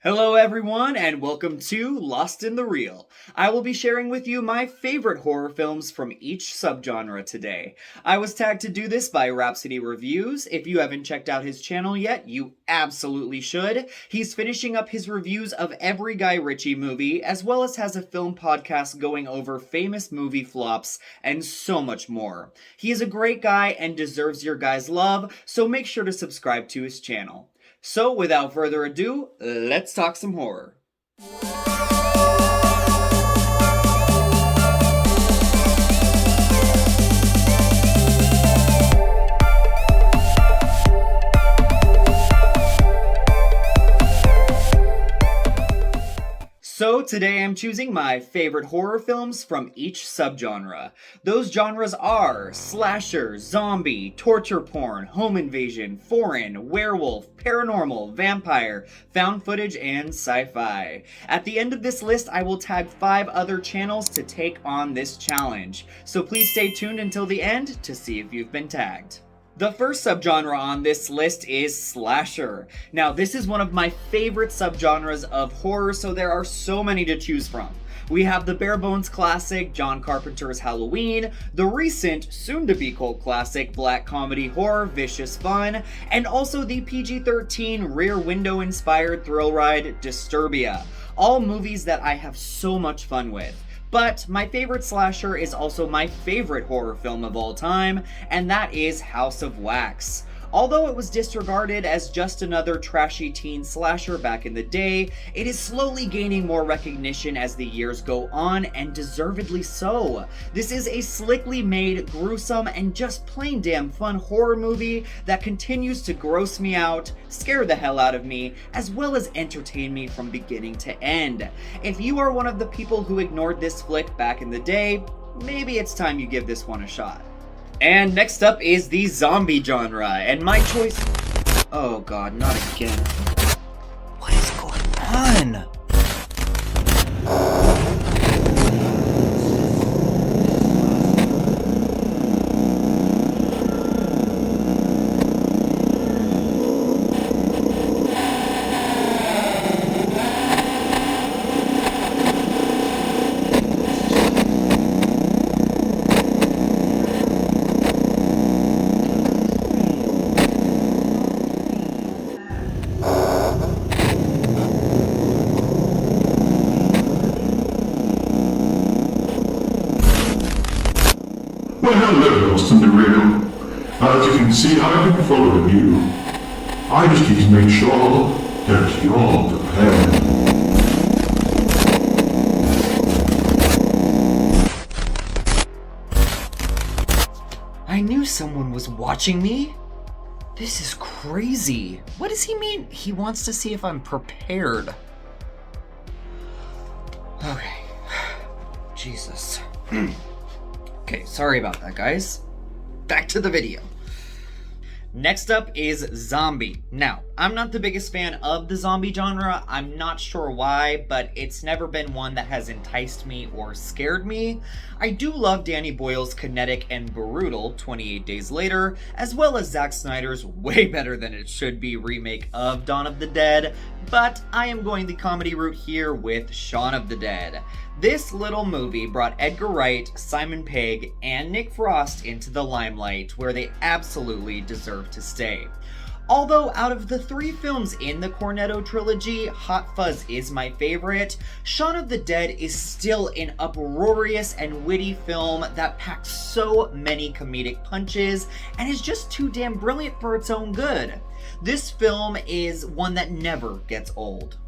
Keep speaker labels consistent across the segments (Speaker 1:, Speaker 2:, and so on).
Speaker 1: Hello, everyone, and welcome to Lost in the Reel. I will be sharing with you my favorite horror films from each subgenre today. I was tagged to do this by Rhapsody Reviews. If you haven't checked out his channel yet, you absolutely should. He's finishing up his reviews of every Guy Ritchie movie, as well as has a film podcast going over famous movie flops and so much more. He is a great guy and deserves your guys' love, so make sure to subscribe to his channel. So, without further ado, let's talk some horror. So today I'm choosing my favorite horror films from each subgenre. Those genres are slasher, zombie, torture porn, home invasion, foreign, werewolf, paranormal, vampire, found footage, and sci-fi. At the end of this list, I will tag 5 other channels to take on this challenge. So please stay tuned until the end to see if you've been tagged. The first subgenre on this list is slasher. Now, this is one of my favorite subgenres of horror, so there are so many to choose from. We have the bare bones classic John Carpenter's Halloween, the recent, soon-to-be cult classic black comedy horror Vicious Fun, and also the PG-13 Rear Window-inspired thrill ride Disturbia. All movies that I have so much fun with. But my favorite slasher is also my favorite horror film of all time, and that is House of Wax. Although it was disregarded as just another trashy teen slasher back in the day, it is slowly gaining more recognition as the years go on, and deservedly so. This is a slickly made, gruesome, and just plain damn fun horror movie that continues to gross me out, scare the hell out of me, as well as entertain me from beginning to end. If you are one of the people who ignored this flick back in the day, maybe it's time you give this one a shot. And next up is the zombie genre, and my choice... Oh god, not again. What is going on?
Speaker 2: Well, hello, Lost in the Reel. As you can see, I've been following you. I just need to make sure that you're prepared.
Speaker 1: I knew someone was watching me. This is crazy. What does he mean? He wants to see if I'm prepared. Okay. Jesus. Okay, sorry about that, guys. Back to the video. Next up is zombie. Now, I'm not the biggest fan of the zombie genre. I'm not sure why, but it's never been one that has enticed me or scared me. I do love Danny Boyle's kinetic and brutal 28 Days Later, as well as Zack Snyder's way better than it should be remake of Dawn of the Dead, but I am going the comedy route here with Shaun of the Dead. This little movie brought Edgar Wright, Simon Pegg, and Nick Frost into the limelight, where they absolutely deserve to stay. Although out of the 3 films in the Cornetto trilogy, Hot Fuzz is my favorite, Shaun of the Dead is still an uproarious and witty film that packs so many comedic punches and is just too damn brilliant for its own good. This film is one that never gets old.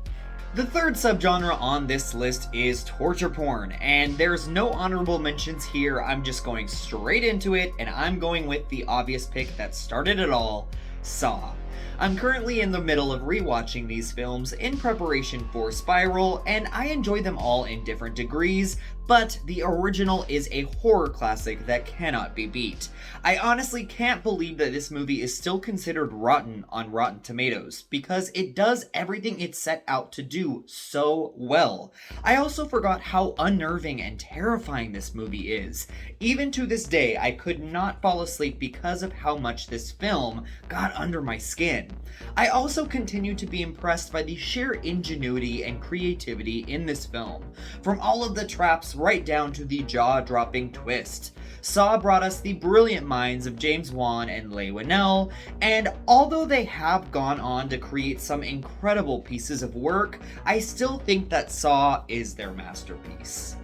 Speaker 1: The third subgenre on this list is torture porn, and there's no honorable mentions here. I'm just going straight into it, and I'm going with the obvious pick that started it all, Saw. I'm currently in the middle of rewatching these films in preparation for Spiral, and I enjoy them all in different degrees, but the original is a horror classic that cannot be beat. I honestly can't believe that this movie is still considered rotten on Rotten Tomatoes, because it does everything it set out to do so well. I also forgot how unnerving and terrifying this movie is. Even to this day, I could not fall asleep because of how much this film got under my skin. I also continue to be impressed by the sheer ingenuity and creativity in this film, from all of the traps right down to the jaw-dropping twist. Saw brought us the brilliant minds of James Wan and Leigh Whannell, and although they have gone on to create some incredible pieces of work, I still think that Saw is their masterpiece.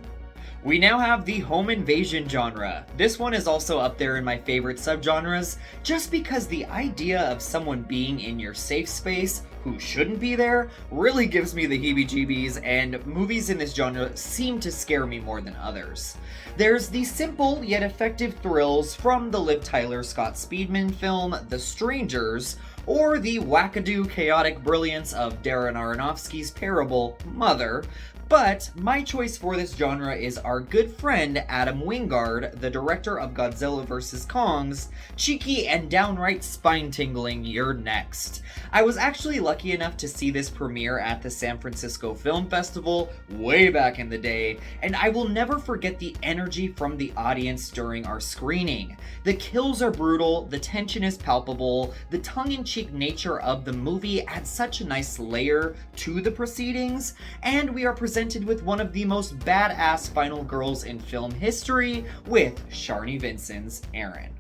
Speaker 1: We now have the home invasion genre. This one is also up there in my favorite subgenres, just because the idea of someone being in your safe space who shouldn't be there really gives me the heebie-jeebies, and movies in this genre seem to scare me more than others. There's the simple yet effective thrills from the Liv Tyler Scott Speedman film The Strangers, or the wackadoo chaotic brilliance of Darren Aronofsky's parable Mother, but my choice for this genre is our good friend Adam Wingard, the director of Godzilla vs. Kong's cheeky and downright spine-tingling You're Next. I was actually lucky enough to see this premiere at the San Francisco Film Festival way back in the day, and I will never forget the energy from the audience during our screening. The kills are brutal, the tension is palpable, the tongue-in-cheek nature of the movie adds such a nice layer to the proceedings, and we are presented with one of the most badass final girls in film history with Sharni Vinson's Erin.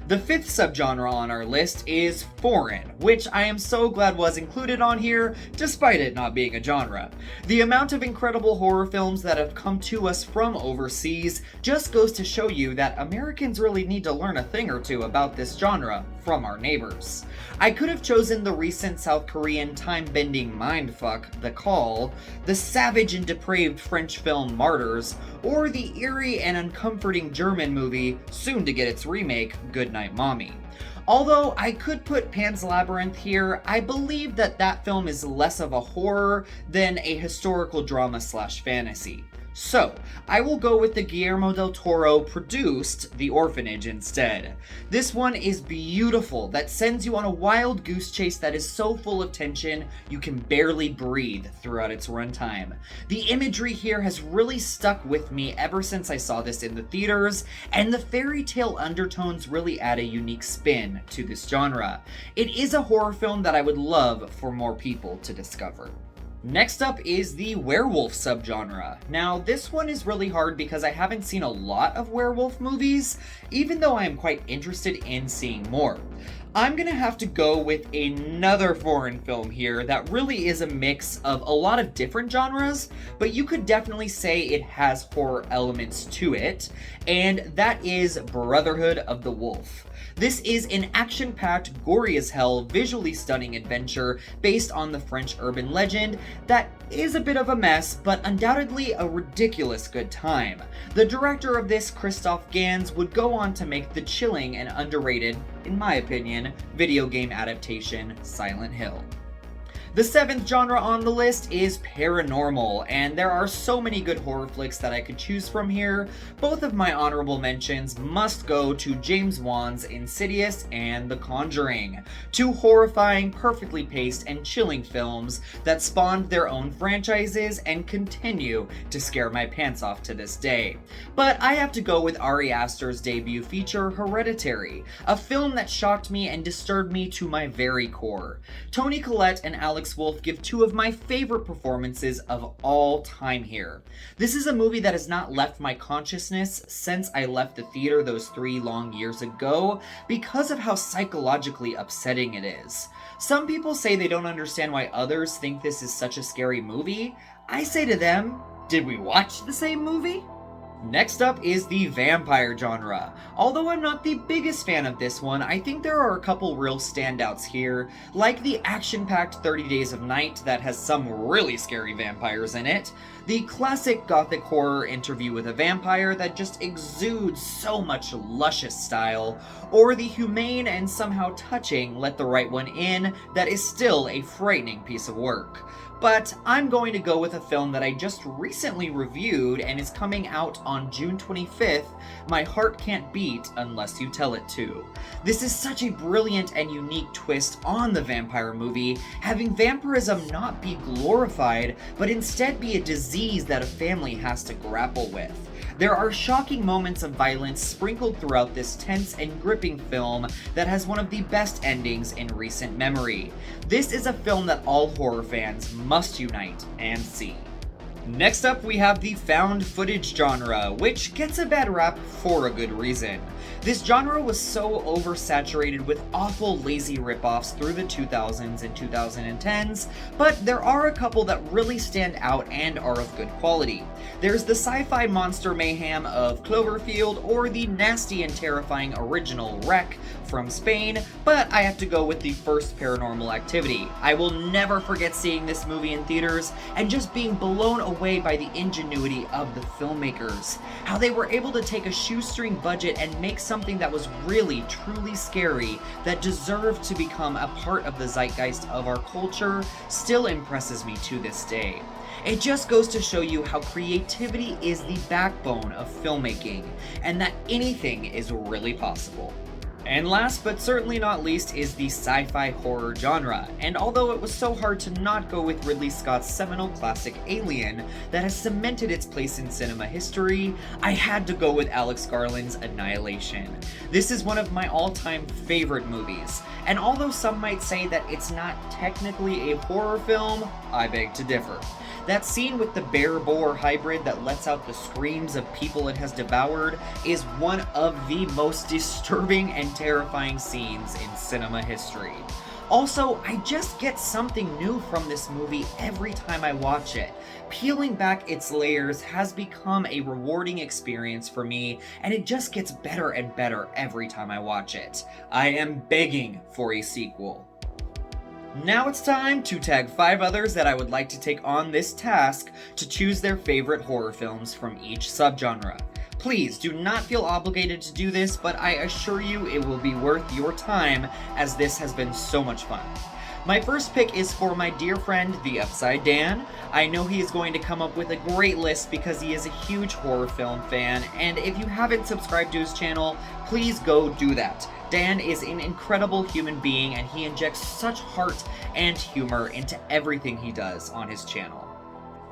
Speaker 1: The fifth subgenre on our list is foreign, which I am so glad was included on here, despite it not being a genre. The amount of incredible horror films that have come to us from overseas just goes to show you that Americans really need to learn a thing or two about this genre from our neighbors. I could have chosen the recent South Korean time-bending mindfuck, The Call, the savage and depraved French film Martyrs, or the eerie and uncomforting German movie, soon to get its remake, Goodnight Mommy. Although I could put Pan's Labyrinth here, I believe that that film is less of a horror than a historical drama slash fantasy. So, I will go with the Guillermo del Toro produced The Orphanage instead. This one is beautiful, that sends you on a wild goose chase that is so full of tension you can barely breathe throughout its runtime. The imagery here has really stuck with me ever since I saw this in the theaters, and the fairy tale undertones really add a unique spin to this genre. It is a horror film that I would love for more people to discover. Next up is the werewolf subgenre. Now, this one is really hard because I haven't seen a lot of werewolf movies, even though I am quite interested in seeing more. I'm gonna have to go with another foreign film here that really is a mix of a lot of different genres, but you could definitely say it has horror elements to it, and that is Brotherhood of the Wolf. This is an action-packed, gory as hell, visually stunning adventure based on the French urban legend that is a bit of a mess, but undoubtedly a ridiculous good time. The director of this, Christophe Gans, would go on to make the chilling and underrated, in my opinion, video game adaptation Silent Hill. The seventh genre on the list is paranormal, and there are so many good horror flicks that I could choose from here. Both of my honorable mentions must go to James Wan's Insidious and The Conjuring, two horrifying, perfectly paced, and chilling films that spawned their own franchises and continue to scare my pants off to this day. But I have to go with Ari Aster's debut feature, Hereditary, a film that shocked me and disturbed me to my very core. Toni Collette and Alex Wolff give two of my favorite performances of all time here. This is a movie that has not left my consciousness since I left the theater those 3 long years ago because of how psychologically upsetting it is. Some people say they don't understand why others think this is such a scary movie. I say to them, did we watch the same movie? Next up is the vampire genre. Although I'm not the biggest fan of this one, I think there are a couple real standouts here, like the action-packed 30 Days of Night that has some really scary vampires in it, the classic gothic horror Interview with a Vampire that just exudes so much luscious style, or the humane and somehow touching Let the Right One In that is still a frightening piece of work. But I'm going to go with a film that I just recently reviewed and is coming out on June 25th, My Heart Can't Beat Unless You Tell It To. This is such a brilliant and unique twist on the vampire movie, having vampirism not be glorified, but instead be a disease that a family has to grapple with. There are shocking moments of violence sprinkled throughout this tense and gripping film that has one of the best endings in recent memory. This is a film that all horror fans must unite and see. Next up, we have the found footage genre, which gets a bad rap for a good reason. This genre was so oversaturated with awful, lazy ripoffs through the 2000s and 2010s, but there are a couple that really stand out and are of good quality. There's the sci-fi monster mayhem of Cloverfield, or the nasty and terrifying original Wreck from Spain, but I have to go with the first Paranormal Activity. I will never forget seeing this movie in theaters and just being blown away by the ingenuity of the filmmakers. How they were able to take a shoestring budget and make something that was really, truly scary that deserved to become a part of the zeitgeist of our culture still impresses me to this day. It just goes to show you how creativity is the backbone of filmmaking, and that anything is really possible. And last but certainly not least is the sci-fi horror genre, and although it was so hard to not go with Ridley Scott's seminal classic Alien that has cemented its place in cinema history, I had to go with Alex Garland's Annihilation. This is one of my all-time favorite movies, and although some might say that it's not technically a horror film, I beg to differ. That scene with the bear-boar hybrid that lets out the screams of people it has devoured is one of the most disturbing and terrifying scenes in cinema history. Also, I just get something new from this movie every time I watch it. Peeling back its layers has become a rewarding experience for me, and it just gets better and better every time I watch it. I am begging for a sequel. Now it's time to tag 5 others that I would like to take on this task to choose their favorite horror films from each subgenre. Please do not feel obligated to do this, but I assure you it will be worth your time, as this has been so much fun. My first pick is for my dear friend, the Upside Dan. I know he is going to come up with a great list because he is a huge horror film fan, and if you haven't subscribed to his channel, please go do that. Dan is an incredible human being, and he injects such heart and humor into everything he does on his channel.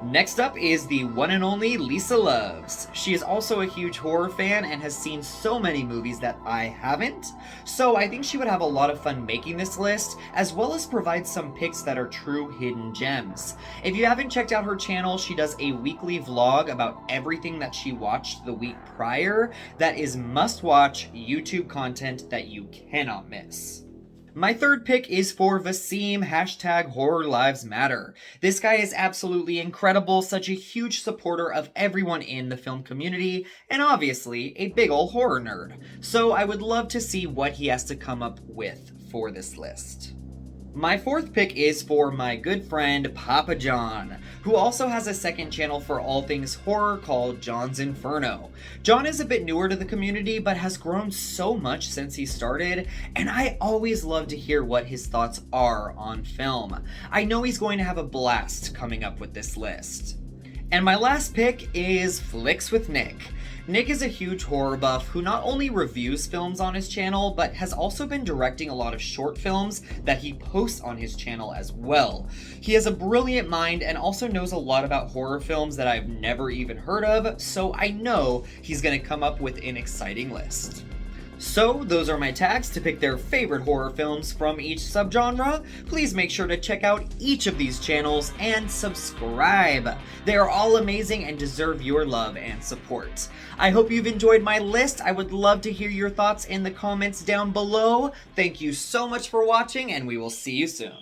Speaker 1: Next up is the one and only Lisa Loves. She is also a huge horror fan and has seen so many movies that I haven't, so I think she would have a lot of fun making this list, as well as provide some picks that are true hidden gems. If you haven't checked out her channel, she does a weekly vlog about everything that she watched the week prior that is must-watch YouTube content that you cannot miss. My third pick is for Vaseem, #HorrorLivesMatter. This guy is absolutely incredible, such a huge supporter of everyone in the film community, and obviously a big ol' horror nerd. So I would love to see what he has to come up with for this list. My fourth pick is for my good friend Poppa Jon, who also has a second channel for all things horror called Jon's Inferno. Jon is a bit newer to the community, but has grown so much since he started, and I always love to hear what his thoughts are on film. I know he's going to have a blast coming up with this list. And my last pick is Flicks with Nick. Nick is a huge horror buff who not only reviews films on his channel, but has also been directing a lot of short films that he posts on his channel as well. He has a brilliant mind and also knows a lot about horror films that I've never even heard of, so I know he's gonna come up with an exciting list. So, those are my tags to pick their favorite horror films from each subgenre. Please make sure to check out each of these channels and subscribe. They are all amazing and deserve your love and support. I hope you've enjoyed my list. I would love to hear your thoughts in the comments down below. Thank you so much for watching, and we will see you soon.